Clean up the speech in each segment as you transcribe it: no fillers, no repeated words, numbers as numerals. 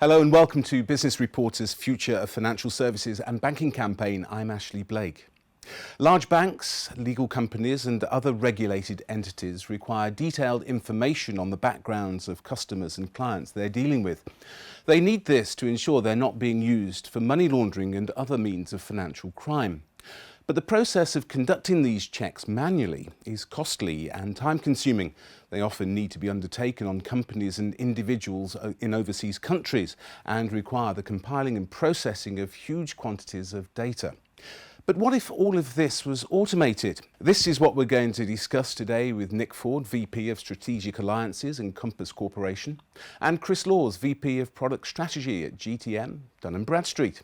Hello and welcome to Business Reporter's Future of Financial Services and Banking campaign. I'm Ashley Blake. Large banks, legal companies and other regulated entities require detailed information on the backgrounds of customers and clients they're dealing with. They need this to ensure they're not being used for money laundering and other means of financial crime. But the process of conducting these checks manually is costly and time-consuming. They often need to be undertaken on companies and individuals in overseas countries and require the compiling and processing of huge quantities of data. But what if all of this was automated? This is what we're going to discuss today with Nick Ford, VP of Strategic Alliances, Encompass Corporation, and Chris Laws, VP of Product Strategy at GTM, Dun & Bradstreet.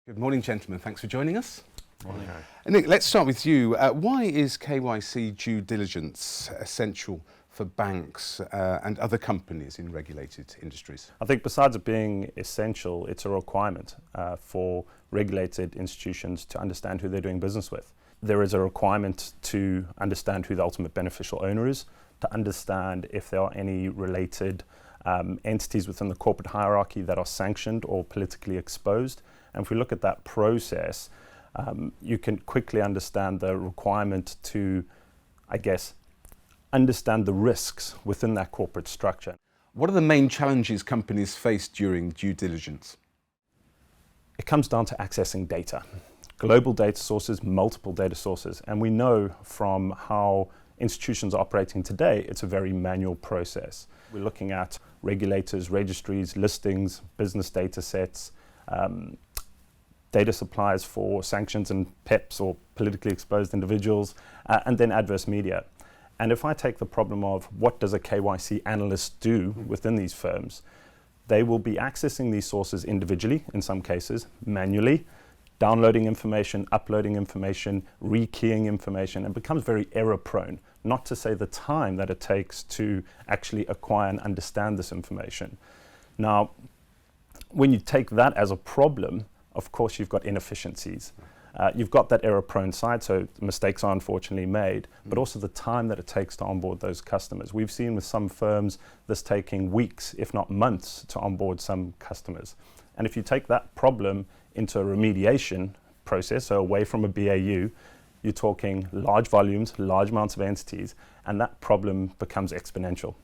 Good morning, gentlemen. Thanks for joining us. Morning. Nick, let's start with you. Why is KYC due diligence essential for banks and other companies in regulated industries? I think besides it being essential, it's a requirement for regulated institutions to understand who they're doing business with. There is a requirement to understand who the ultimate beneficial owner is, to understand if there are any related entities within the corporate hierarchy that are sanctioned or politically exposed. And if we look at that process, you can quickly understand the requirement to, understand the risks within that corporate structure. What are the main challenges companies face during due diligence? It comes down to accessing data. Global data sources, multiple data sources. And we know from how institutions are operating today, it's a very manual process. We're looking at regulators, registries, listings, business data sets, data suppliers for sanctions and PEPs or politically exposed individuals, and then adverse media. And if I take the problem of what does a KYC analyst do within these firms, they will be accessing these sources individually, in some cases, manually, downloading information, uploading information, rekeying information, and becomes very error prone, not to say the time that it takes to actually acquire and understand this information. Now, when you take that as a problem, of course, you've got inefficiencies. You've got that error-prone side, so mistakes are unfortunately made, but also the time that it takes to onboard those customers. We've seen with some firms this taking weeks, if not months, to onboard some customers. And if you take that problem into a remediation process, so away from a BAU, you're talking large volumes, large amounts of entities, and that problem becomes exponential.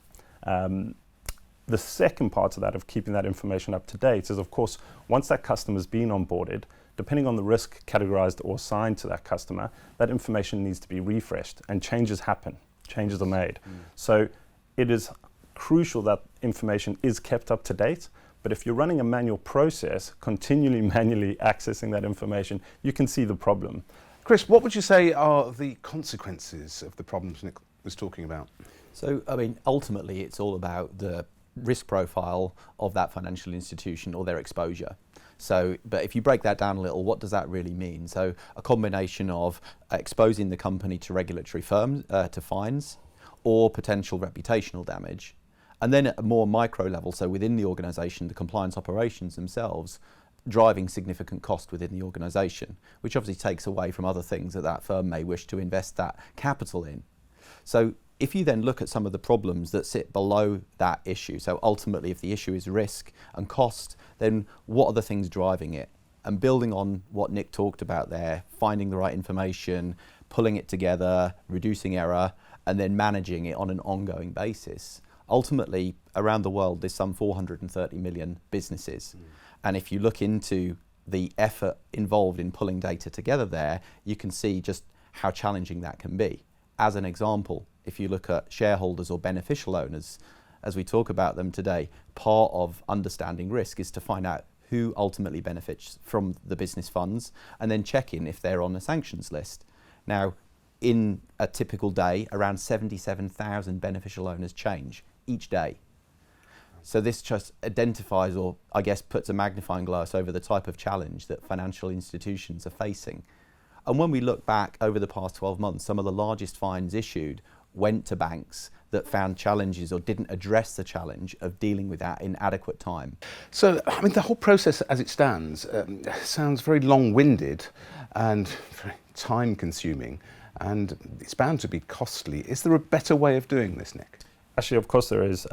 The second part of that, of keeping that information up to date, is of course, once that customer's been onboarded, depending on the risk categorized or assigned to that customer, that information needs to be refreshed and changes happen, changes are made. So it is crucial that information is kept up to date, but if you're running a manual process, continually manually accessing that information, you can see the problem. Chris, what would you say are the consequences of the problems Nick was talking about? So, ultimately it's all about the risk profile of that financial institution or their exposure. So, but if you break that down a little, what does that really mean? So a combination of exposing the company to regulatory firms, to fines, or potential reputational damage. And then at a more micro level, so within the organisation, the compliance operations themselves, driving significant cost within the organisation, which obviously takes away from other things that that firm may wish to invest that capital in. So if you then look at some of the problems that sit below that issue, so ultimately if the issue is risk and cost, then what are the things driving it? And building on what Nick talked about there, finding the right information, pulling it together, reducing error, and then managing it on an ongoing basis. Ultimately, around the world, there's some 430 million businesses. And if you look into the effort involved in pulling data together there, you can see just how challenging that can be. As an example, if you look at shareholders or beneficial owners, as we talk about them today, part of understanding risk is to find out who ultimately benefits from the business funds and then check in if they're on the sanctions list. Now, in a typical day, around 77,000 beneficial owners change each day. So this just identifies, or I guess puts a magnifying glass over the type of challenge that financial institutions are facing. And when we look back over the past 12 months, some of the largest fines issued went to banks that found challenges or didn't address the challenge of dealing with that in adequate time. So, I mean, the whole process as it stands sounds very long-winded and very time-consuming, and it's bound to be costly. Is there a better way of doing this, Nick? Actually, of course there is.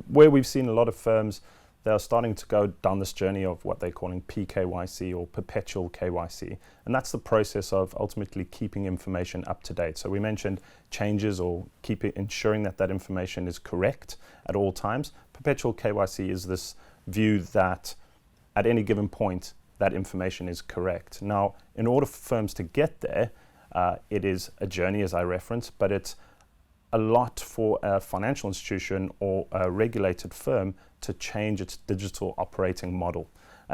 Where we've seen a lot of firms, they are starting to go down this journey of what they're calling Pkyc or perpetual KYC. And that's the process of ultimately keeping information up to date. So we mentioned changes or ensuring that that information is correct at all times. Perpetual KYC is this view that at any given point, that information is correct. Now, in order for firms to get there, it is a journey, as I referenced, but it's a lot for a financial institution or a regulated firm to change its digital operating model.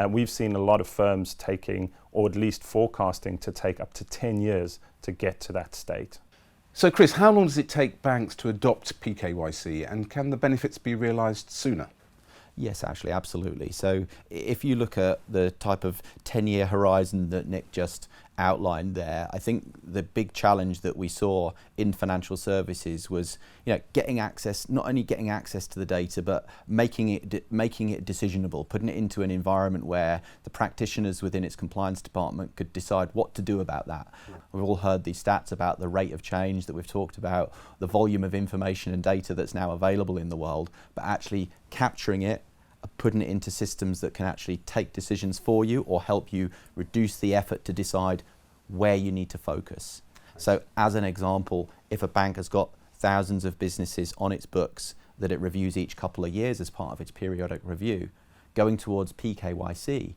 We've seen a lot of firms taking, or at least forecasting, to take up to 10 years to get to that state. So, Chris, how long does it take banks to adopt Pkyc, and can the benefits be realised sooner? Yes, actually, absolutely. So if you look at the type of 10-year horizon that Nick just outlined there, I think the big challenge that we saw in financial services was, getting access, not only getting access to the data, but making it decisionable, putting it into an environment where the practitioners within its compliance department could decide what to do about that. Yeah. We've all heard these stats about the rate of change that we've talked about, the volume of information and data that's now available in the world, but actually capturing it, putting it into systems that can actually take decisions for you or help you reduce the effort to decide where you need to focus. So as an example, if a bank has got thousands of businesses on its books that it reviews each couple of years as part of its periodic review, going towards Pkyc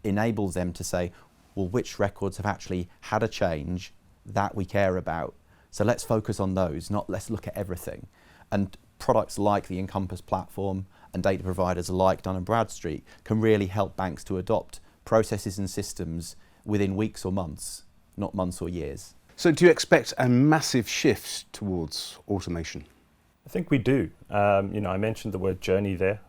enables them to say, well, which records have actually had a change that we care about? So let's focus on those, not let's look at everything. And products like the Encompass platform and data providers like Dun & Bradstreet can really help banks to adopt processes and systems within weeks or months, not months or years. So do you expect a massive shift towards automation? I think we do. I mentioned the word journey there.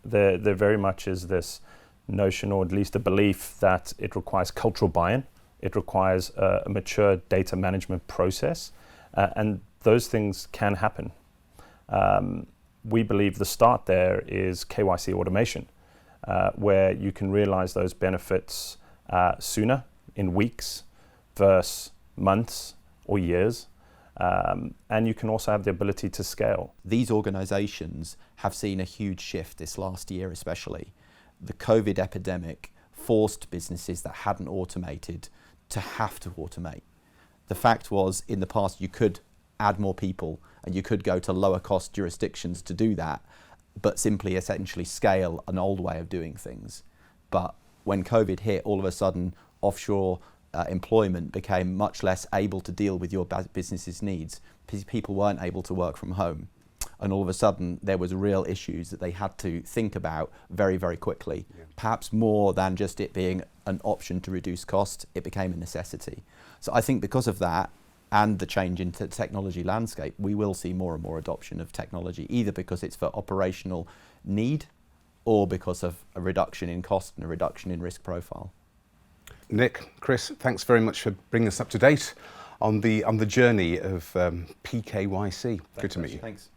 There very much is this notion, or at least a belief, that it requires cultural buy-in. It requires a mature data management process, and those things can happen. We believe the start there is KYC automation, where you can realize those benefits sooner, in weeks versus months or years. And you can also have the ability to scale. These organizations have seen a huge shift this last year especially. The COVID epidemic forced businesses that hadn't automated to have to automate. The fact was, in the past, you could add more people and you could go to lower cost jurisdictions to do that, but simply essentially scale an old way of doing things. But when COVID hit, all of a sudden offshore employment became much less able to deal with your business's needs. People weren't able to work from home. And all of a sudden there was real issues that they had to think about very, very quickly. Yeah. Perhaps more than just it being an option to reduce cost, it became a necessity. So I think because of that, and the change in the technology landscape, we will see more and more adoption of technology, either because it's for operational need or because of a reduction in cost and a reduction in risk profile. Nick, Chris, thanks very much for bringing us up to date on the journey of Pkyc. Good to meet you. Thanks.